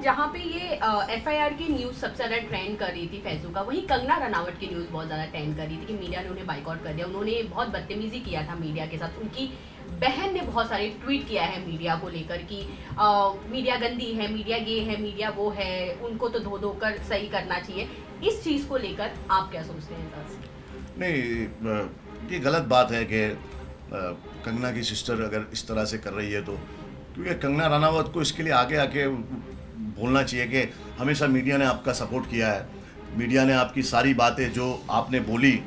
जहाँ पे ये एफआईआर की न्यूज़ सबसे ज़्यादा ट्रेंड कर रही थी फैजू का, वहीं कंगना रनावत की न्यूज़ बहुत ज़्यादा ट्रेंड कर रही थी कि मीडिया ने उन्हें बाइकआउट कर दिया। उन्होंने बहुत बदतमीजी किया था मीडिया के साथ। उनकी बहन ने बहुत सारे ट्वीट किया है मीडिया को लेकर कि मीडिया गंदी है, मीडिया ये है, मीडिया वो है, उनको तो धो धो कर सही करना चाहिए। इस चीज़ को लेकर आप क्या सोचते हैं सर? नहीं, ये गलत बात है कि कंगना की सिस्टर अगर इस तरह से कर रही है तो, क्योंकि कंगना रनावत को इसके लिए आगे आके बोलना चाहिए कि हमेशा मीडिया ने आपका सपोर्ट किया है। मीडिया ने आपकी सारी बातें जो आपने बोली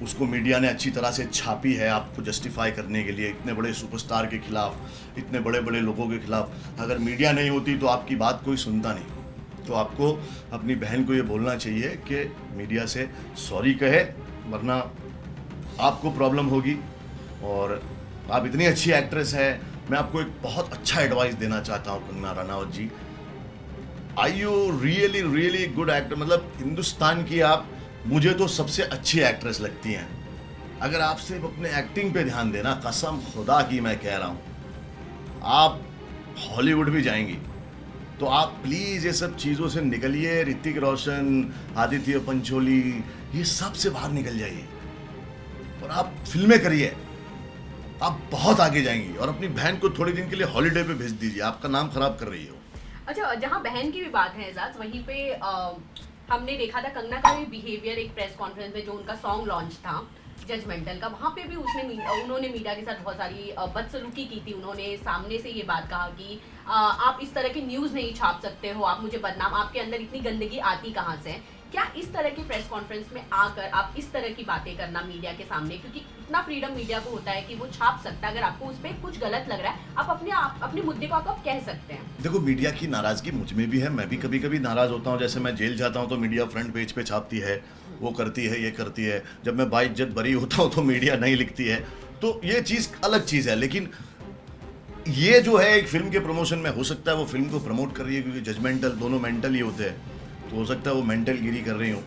उसको मीडिया ने अच्छी तरह से छापी है आपको जस्टिफाई करने के लिए, इतने बड़े सुपरस्टार के खिलाफ, इतने बड़े बड़े लोगों के खिलाफ। अगर मीडिया नहीं होती तो आपकी बात कोई सुनता नहीं। तो आपको अपनी बहन को ये बोलना चाहिए कि मीडिया से सॉरी कहे, वरना आपको प्रॉब्लम होगी। और आप इतनी अच्छी एक्ट्रेस हैं, मैं आपको एक बहुत अच्छा एडवाइस देना चाहता हूँ Kangana Ranaut ji. I you really really good actor, मतलब हिंदुस्तान की आप मुझे तो सबसे अच्छी एक्ट्रेस लगती हैं। अगर आप सिर्फ अपने एक्टिंग पे ध्यान देना, कसम खुदा की मैं कह रहा हूँ, आप हॉलीवुड भी जाएंगी। तो आप प्लीज़ ये सब चीज़ों से निकलिए। ऋतिक रोशन, आदित्य पंचोली, ये सब से बाहर निकल जाइए और आप फिल्में करिए। आप बहुत आगे जाएंगी। और अपनी बहन को थोड़े दिन के लिए हॉलीडे पे भेज दीजिए, आपका नाम खराब कर रही हो। अच्छा, जहाँ बहन की भी बात है एजाज, वहीं पे हमने देखा था कंगना का भी बिहेवियर एक प्रेस कॉन्फ्रेंस में, जो उनका सॉन्ग लॉन्च था जजमेंटल का, वहाँ पे भी उन्होंने मीडिया के साथ बहुत सारी बदसलूकी की थी। उन्होंने सामने से ये बात कहा कि आप इस तरह की न्यूज़ नहीं छाप सकते हो, आप मुझे बदनाम, आपके अंदर इतनी गंदगी आती कहाँ से है। क्या इस तरह की प्रेस कॉन्फ्रेंस में आकर आप इस तरह की बातें करना मीडिया के सामने, क्योंकि इतना फ्रीडम मीडिया को होता है कि वो छाप सकता है, अगर आपको उस पर कुछ गलत लग रहा है आप अपने मुद्दे को आप कह सकते हैं। देखो, मीडिया की नाराज़गी मुझ में भी है, मैं भी कभी कभी नाराज़ होता हूँ। जैसे मैं जेल जाता हूँ तो मीडिया फ्रंट पेज पे छापती है, वो करती है, ये करती है। जब मैं बाइज्जत बरी होता हूँ तो मीडिया नहीं लिखती है। तो ये चीज़ अलग चीज़ है। लेकिन ये जो है एक फिल्म के प्रमोशन में, हो सकता है वो फिल्म को प्रमोट कर रही है, क्योंकि जजमेंटल दोनों मेंटल ही होते हैं, तो हो सकता है वो मेंटल गिरी कर रही हो।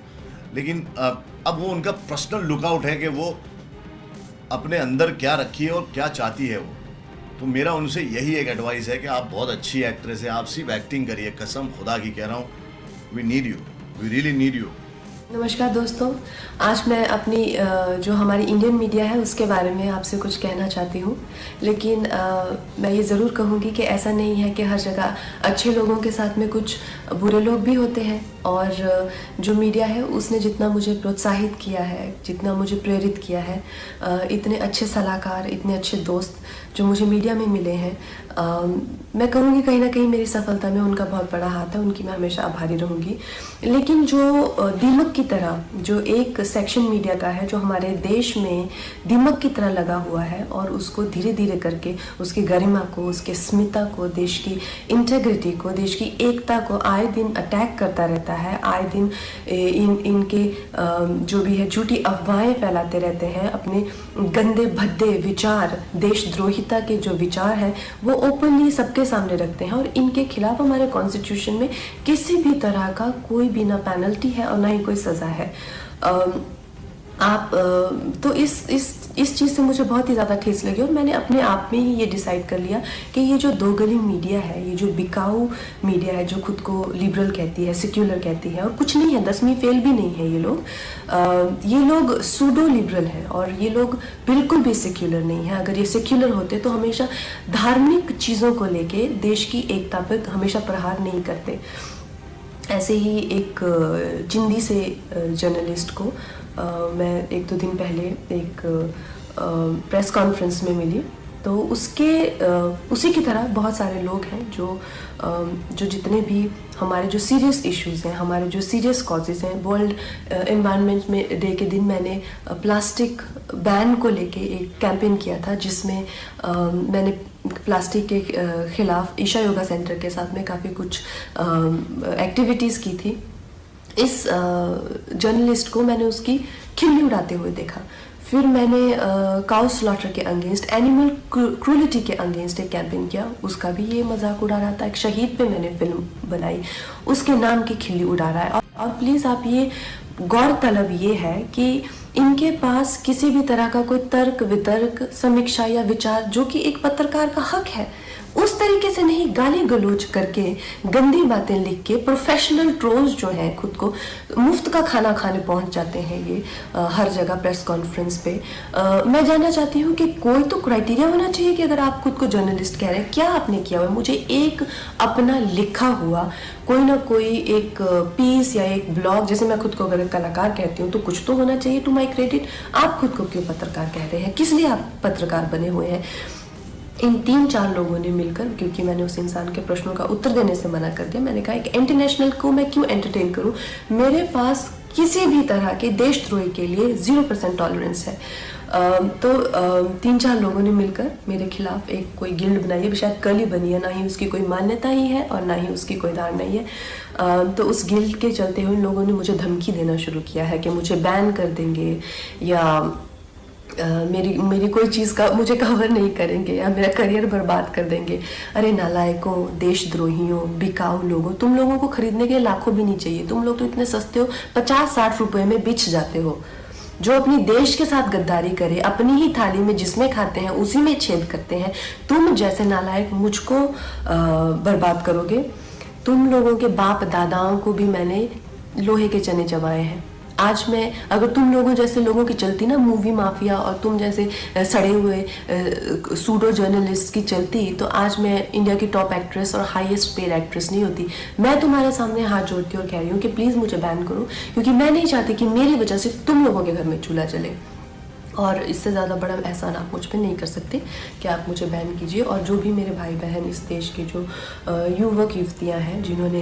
लेकिन अब वो उनका पर्सनल लुकआउट है कि वो अपने अंदर क्या रखी है और क्या चाहती है वो। तो मेरा उनसे यही एक एडवाइस है कि आप बहुत अच्छी एक्ट्रेस है, आप सिर्फ एक्टिंग करिए। कसम खुदा की कह रहा हूँ, we need you, we really need you. नमस्कार दोस्तों, आज मैं अपनी जो हमारी इंडियन मीडिया है उसके बारे में आपसे कुछ कहना चाहती हूँ। लेकिन मैं ये ज़रूर कहूँगी कि ऐसा नहीं है कि हर जगह अच्छे लोगों के साथ में कुछ बुरे लोग भी होते हैं। और जो मीडिया है उसने जितना मुझे प्रोत्साहित किया है, जितना मुझे प्रेरित किया है, इतने अच्छे सलाहकार, इतने अच्छे दोस्त जो मुझे मीडिया में मिले हैं, मैं कहूँगी कहीं ना कहीं मेरी सफलता में उनका बहुत बड़ा हाथ है, उनकी मैं हमेशा आभारी रहूँगी। लेकिन जो दीमक की तरह जो एक सेक्शन मीडिया का है जो हमारे देश में दीमक की तरह लगा हुआ है और उसको धीरे धीरे करके उसकी गरिमा को, उसके अस्मिता को, देश की इंटेग्रिटी को, देश की एकता को आए दिन अटैक करता रहता है, आए दिन इनके जो भी है झूठी अफवाहें फैलाते रहते हैं, अपने गंदे भद्दे विचार, देशद्रोहिता के जो विचार हैं वो ओपनली सबके सामने रखते हैं। और इनके खिलाफ हमारे कॉन्स्टिट्यूशन में किसी भी तरह का कोई भी ना पेनल्टी है और ना ही कोई सज़ा है। आप तो इस चीज़ से मुझे बहुत ही ज़्यादा ठेस लगी और मैंने अपने आप में ही ये डिसाइड कर लिया कि ये जो दोगली मीडिया है, ये जो बिकाऊ मीडिया है, जो खुद को लिबरल कहती है, सेक्युलर कहती है, और कुछ नहीं है, 10वीं फेल भी नहीं है ये लोग सूडो लिबरल हैं और ये लोग बिल्कुल भी सेक्युलर नहीं है। अगर ये सेक्युलर होते तो हमेशा धार्मिक चीज़ों को लेके देश की एकता पर हमेशा प्रहार नहीं करते। ऐसे ही एक जिंदी से जर्नलिस्ट को मैं 1-2 दिन पहले एक प्रेस कॉन्फ्रेंस में मिली, तो उसी की तरह बहुत सारे लोग हैं जो जितने भी हमारे जो सीरियस इश्यूज़ हैं, हमारे जो सीरियस कॉजेज़ हैं। वर्ल्ड एनवायरनमेंट में डे के दिन मैंने प्लास्टिक बैन को लेके एक कैंपेन किया था, जिसमें मैंने प्लास्टिक के खिलाफ ईशा योगा सेंटर के साथ में काफ़ी कुछ एक्टिविटीज़ की थी। इस जर्नलिस्ट को मैंने उसकी खिल्ली उड़ाते हुए देखा। फिर मैंने काउ स्लॉटर के अगेंस्ट, एनिमल क्रूलिटी के अगेंस्ट एक कैंपेन किया, उसका भी ये मजाक उड़ा रहा था। एक शहीद पे मैंने फिल्म बनाई, उसके नाम की खिल्ली उड़ा रहा है। और प्लीज़ आप ये गौरतलब ये है कि इनके पास किसी भी तरह का कोई तर्क वितर्क, समीक्षा या विचार, जो कि एक पत्रकार का हक है, उस तरीके से नहीं, गाली गलौज करके, गंदी बातें लिख के, प्रोफेशनल ट्रोल्स जो हैं खुद को मुफ्त का खाना खाने पहुंच जाते हैं ये हर जगह प्रेस कॉन्फ्रेंस पे। मैं जानना चाहती हूँ कि कोई तो क्राइटेरिया होना चाहिए कि अगर आप खुद को जर्नलिस्ट कह रहे हैं, क्या आपने किया हुआ है? मुझे एक अपना लिखा हुआ कोई ना कोई एक पीस या एक ब्लॉग, जैसे मैं खुद को अगर कलाकार कहती हूँ तो कुछ तो होना चाहिए टू माई क्रेडिट। आप खुद को क्यों पत्रकार कह रहे हैं? किस लिए आप पत्रकार बने हुए हैं? इन 3-4 लोगों ने मिलकर, क्योंकि मैंने उस इंसान के प्रश्नों का उत्तर देने से मना कर दिया, मैंने कहा एक इंटरनेशनल को मैं क्यों एंटरटेन करूं? मेरे पास किसी भी तरह के देशद्रोही के लिए 0% टॉलरेंस है। तो 3-4 लोगों ने मिलकर मेरे खिलाफ एक कोई गिल्ड बनाई है, शायद कल ही बनी है, ना ही उसकी कोई मान्यता ही है और ना ही उसकी कोई धारणा ही है। तो उस गिल्ड के चलते हुए लोगों ने मुझे धमकी देना शुरू किया है कि मुझे बैन कर देंगे या मेरी कोई चीज़ का मुझे कवर नहीं करेंगे या मेरा करियर बर्बाद कर देंगे। अरे नालायकों, देशद्रोहियों, बिकाऊ लोगों, तुम लोगों को खरीदने के लाखों भी नहीं चाहिए। तुम लोग तो इतने सस्ते हो, 50-60 रुपए में बिछ जाते हो। जो अपनी देश के साथ गद्दारी करे, अपनी ही थाली में जिसमें खाते हैं उसी में छेद करते हैं, तुम जैसे नालायक मुझको बर्बाद करोगे। तुम लोगों के बाप दादाओं को भी मैंने लोहे के चने चबाए हैं। आज मैं अगर तुम लोगों जैसे लोगों की चलती ना मूवी माफिया और तुम जैसे सड़े हुए सूडो जर्नलिस्ट की चलती, तो आज मैं इंडिया की टॉप एक्ट्रेस और हाईएस्ट पेड एक्ट्रेस नहीं होती। मैं तुम्हारे सामने हाथ जोड़ती और कह रही हूँ कि प्लीज़ मुझे बैन करो, क्योंकि मैं नहीं चाहती कि मेरी वजह से तुम लोगों के घर में चूल्हा जले। और इससे ज़्यादा बड़ा एहसान आप मुझ पर नहीं कर सकते कि आप मुझे बैन कीजिए। और जो भी मेरे भाई बहन इस देश के जो युवक युवतियाँ हैं जिन्होंने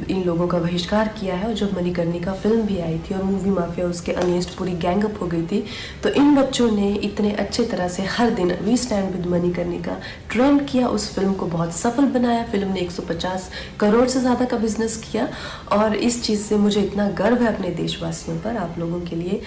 इन लोगों का बहिष्कार किया है, और जब मणिकर्णिका फिल्म भी आई थी और मूवी माफिया उसके अगेंस्ट पूरी गैंगअप हो गई थी, तो इन बच्चों ने इतने अच्छे तरह से हर दिन we stand with Manikarnika trend किया, उस फिल्म को बहुत सफल बनाया। फिल्म ने 150 करोड़ से ज़्यादा का बिजनेस किया और इस चीज़ से मुझे इतना गर्व है अपने देशवासियों पर, आप लोगों के लिए।